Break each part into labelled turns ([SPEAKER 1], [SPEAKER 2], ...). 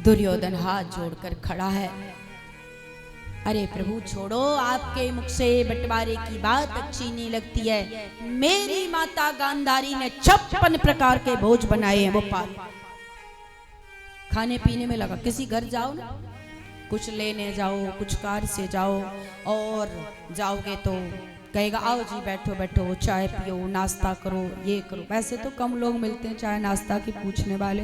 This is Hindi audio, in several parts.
[SPEAKER 1] दुर्योधन हाथ जोड़कर खड़ा है। अरे प्रभु छोड़ो, आपके मुख से बंटवारे की बात अच्छी नहीं लगती है। मेरी माता गांधारी ने 56 प्रकार के भोज बनाए हैं, वो पाल खाने पीने में लगा। किसी घर जाओ ना, कुछ लेने जाओ, कुछ कार से जाओ, और जाओगे तो कहेगा आओ जी बैठो बैठो, चाय पियो, नाश्ता करो, ये करो। वैसे तो कम लोग मिलते हैं चाय नाश्ता की पूछने वाले,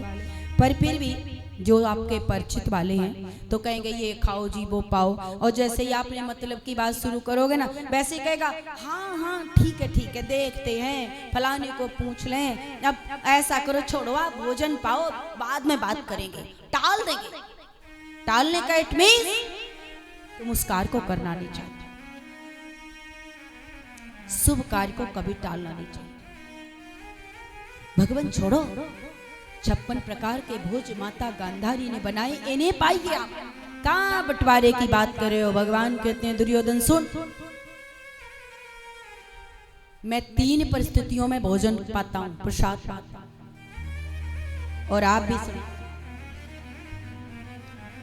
[SPEAKER 1] पर फिर भी जो आपके परिचित वाले हैं तो कहेंगे ये खाओ जी वो पाओ। और जैसे ही आपने मतलब की बात शुरू करोगे ना, वैसे ही कहेगा हाँ हाँ ठीक है देखते हैं, फलाने को पूछ लें, अब ऐसा करो छोड़ो आप भोजन पाओ, बाद में बात करेंगे, टाल देंगे। टालने का इट मींस तुम उस कार्य को करना नहीं चाहते। शुभ कार्य को कभी टालना नहीं चाहिए। भगवान छोड़ो, 56 प्रकार के भोज माता गांधारी ने बनाए, इन्हें पाइए आप। कहां बंटवारे की बात कर रहे हो? भगवान कहते हैं दुर्योधन सुन, मैं 3 परिस्थितियों में भोजन पाता हूं, प्रसाद पाता हूं, और आप भी सुनिए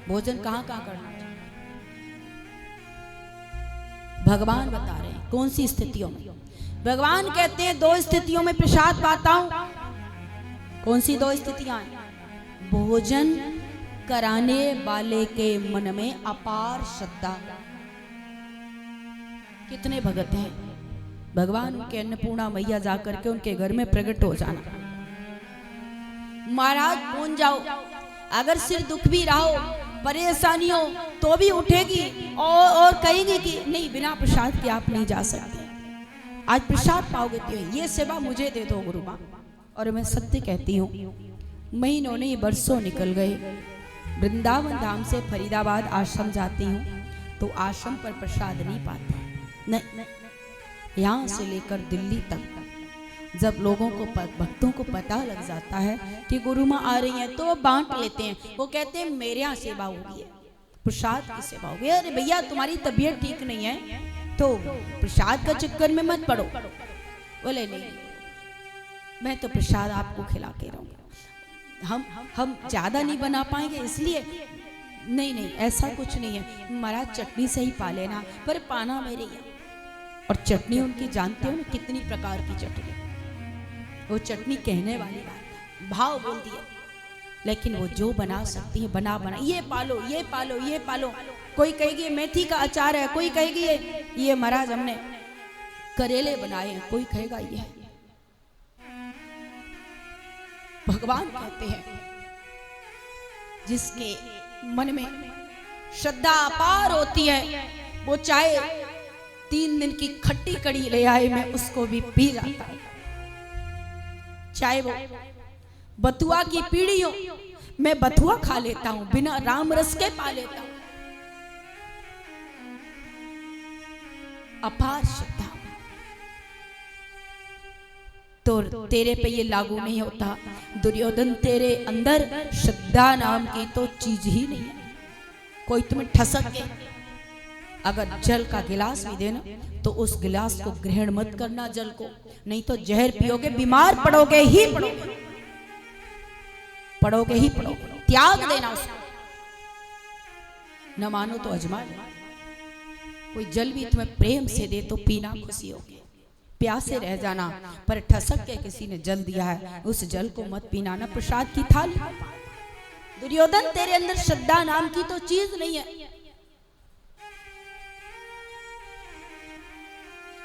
[SPEAKER 1] भोजन कहां कहां करना चाहिए। भगवान बता रहे हैं कौन सी स्थितियों में। भगवान कहते हैं 2 स्थितियों में प्रसाद पाता हूं। कौन सी 2 स्थितियां? भोजन कराने वाले के मन में अपार श्रद्धा। कितने भगत हैं, भगवान उनके अन्नपूर्णा मैया जाकर के उनके घर में प्रकट हो जाना। महाराज पहुंच जाओ, अगर सिर दुख भी रहा हो, परेशानी हो, तो भी उठेगी और कहेगी कि नहीं बिना प्रसाद के आप नहीं जा सकते, आज प्रसाद पाओगे तो ये सेवा मुझे दे दो गुरु माँ। और मैं सत्य कहती हूँ, महीनों नहीं वर्षों निकल गए, वृंदावन धाम से फरीदाबाद आश्रम जाती हूँ तो आश्रम पर प्रसाद नहीं पाता। नहीं, यहाँ से लेकर दिल्ली तक जब लोगों को भक्तों को पता लग जाता है कि गुरु माँ आ रही हैं तो वो बांट लेते हैं। वो कहते हैं मेरे यहाँ सेवा होगी, प्रसाद की सेवा होगी। अरे भैया तुम्हारी तबीयत ठीक नहीं है तो प्रसाद का चक्कर में मत पड़ो। बोले नहीं, मैं तो प्रसाद आपको खिला के रहूंगा, हम ज्यादा नहीं बना पाएंगे इसलिए। नहीं ऐसा कुछ नहीं है महाराज, चटनी से ही पा लेना, पर पाना मेरे ही। और चटनी उनकी जानते हो ना कितनी प्रकार की चटनी, वो चटनी कहने वाली बात, भाव बोल दिया, लेकिन वो जो बना सकती है बना ये पालो ये पालो ये पालो। कोई कहेगी मेथी का अचार है, कोई कहेगी ये महाराज हमने करेले बनाए हैं, कोई कहेगा ये। भगवान कहते हैं जिसके मन में श्रद्धा अपार होती है वो चाहे 3 दिन की खट्टी कड़ी ले आए, मैं उसको भी पी जाता है। चाहे वो बथुआ की पीढ़ी हो, मैं बथुआ खा लेता हूं, बिना राम रस के पा लेता हूं। अपार श्रद्धा। तो तेरे पे ये लागू नहीं होता दुर्योधन, तेरे अंदर श्रद्धा नाम की तो चीज ही नहीं है। कोई तुम्हें ठसक के अगर जल का गिलास भी देना तो उस गिलास को ग्रहण मत करना जल को, नहीं तो जहर पियोगे, बीमार पड़ोगे ही पड़ोगे। त्याग देना उसको। न मानो तो अजमा लो। कोई जल भी तुम्हें प्रेम से दे तो पीना, खुशी होगी। प्यासे रह जाना, पर ठसक के किसी ने जल दिया है उस जल को मत पीना, ना प्रसाद की थाली। दुर्योधन तेरे अंदर श्रद्धा नाम की तो चीज नहीं है।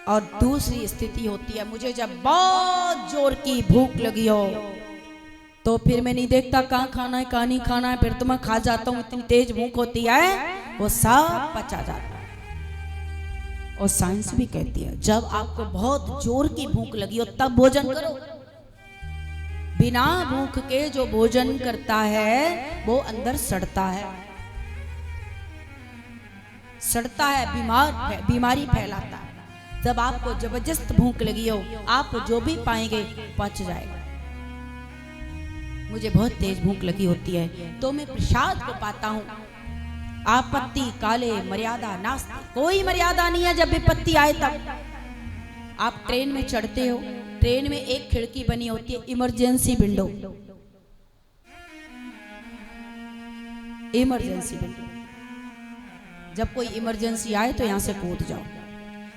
[SPEAKER 1] और दूसरी स्थिति होती है, मुझे जब बहुत जोर की भूख लगी हो तो फिर मैं नहीं देखता कहाँ खाना है कहाँ नहीं खाना है, फिर तो मैं खा जाता हूँ। इतनी तेज भूख होती है वो सब पचा जाता है। और साइंस भी कहती है जब आपको बहुत जोर की भूख लगी हो तब भोजन करो। बिना भूख के जो भोजन करता है वो अंदर सड़ता है, बीमारी फैलाता है। जब आपको जबरदस्त भूख लगी हो, आप जो भी पाएंगे पच जाएगा। मुझे बहुत तेज भूख लगी होती है तो मैं प्रसाद को पाता हूँ। आपत्ति काले मर्यादा नास्ति, कोई मर्यादा नहीं है। जब विपत्ति आए तब आप ट्रेन में चढ़ते हो, ट्रेन में एक खिड़की बनी होती है, इमरजेंसी विंडो। इमरजेंसी बिल्डिंग, जब कोई इमरजेंसी आए तो यहां से कूद जाओ।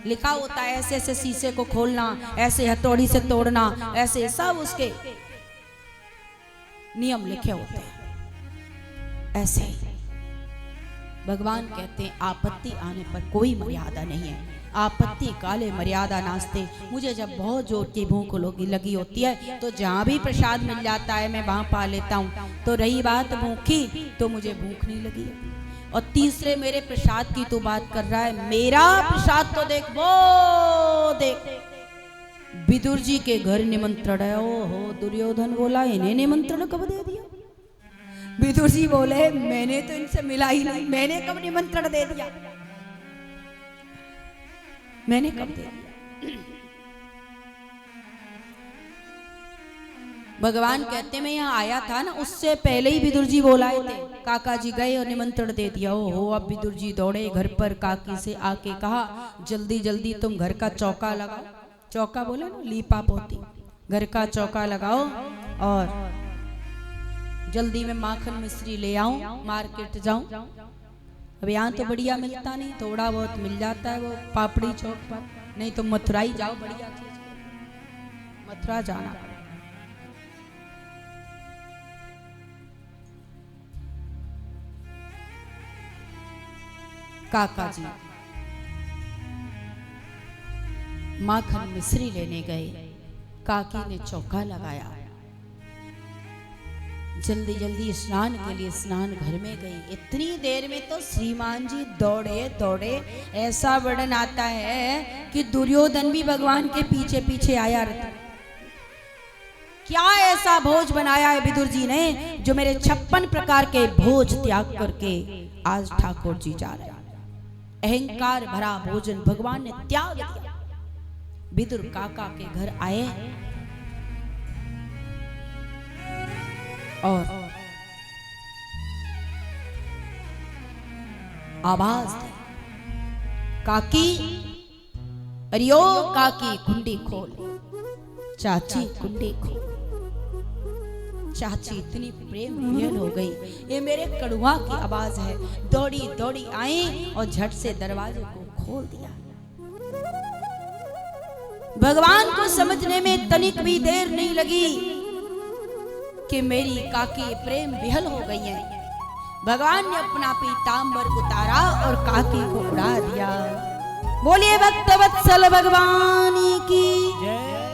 [SPEAKER 1] लिखा होता है ऐसे ऐसे शीशे को खोलना, ऐसे हथौड़ी से तोड़ना, ऐसे सब उसके नियम लिखे होते हैं। ऐसे ही भगवान कहते हैं आपत्ति आने पर कोई मर्यादा नहीं है, आपत्ति काले मर्यादा नास्ते। मुझे जब बहुत जोर की भूख लगी होती है तो जहाँ भी प्रसाद मिल जाता है मैं वहाँ पा लेता हूँ। तो रही बात भूखी, तो मुझे भूख नहीं लगी है। और तीसरे मेरे प्रसाद की तो बात कर रहा है, मेरा प्रसाद तो देख, वो देख विदुर जी के घर निमंत्रण है। ओहो, दुर्योधन बोला इन्हें निमंत्रण कब दे दिया? विदुर जी बोले मैंने तो इनसे मिला ही नहीं, मैंने कब निमंत्रण दे दिया, मैंने कब दे दिया? भगवान कहते मैं यहाँ आया था ना, उससे पहले ही विदुर जी बोलाए थे, काका जी गए और निमंत्रण दे दिया। ओहो, अब विदुर जी दौड़े घर पर, काकी से आके कहा जल्दी जल्दी तुम घर का चौका लगाओ। चौका बोले ना, लीपा पोती, घर का चौका लगाओ और जल्दी में माखन मिश्री ले आऊं, मार्केट जाऊं। अब यहाँ तो बढ़िया मिलता नहीं, थोड़ा बहुत मिल जाता है वो पापड़ी चौक पर, नहीं तो मथुरा ही जाओ, बढ़िया चीज, मथुरा जाना। काका जी माखन मिश्री लेने गए, काकी ने चौका लगाया, जल्दी जल्दी स्नान के लिए स्नान घर में गई। इतनी देर में तो श्रीमान जी दौड़े दौड़े, ऐसा वर्णन आता है कि दुर्योधन भी भगवान के पीछे पीछे आया रहता। क्या ऐसा भोज बनाया है विदुर जी ने जो मेरे 56 प्रकार के भोज त्याग करके आज ठाकुर जी जा रहे हैं। अहंकार भरा भोजन भगवान ने त्याग दिया। विदुर काका के घर आए और आवाज दी, काकी, अरियो काकी कुंडी खोल, चाची कुंडी खोल। चाची इतनी प्रेम विहल हो गई, ये मेरे कड़ुआ की आवाज है। दौड़ी दौड़ी आई और झट से दरवाजे को खोल दिया। भगवान को समझने में तनिक भी देर नहीं लगी कि मेरी काकी प्रेम विहल हो गई है। भगवान ने अपना पीतांबर उतारा और काकी को उड़ा दिया। बोलिए भक्तवत्सल भगवान की जय।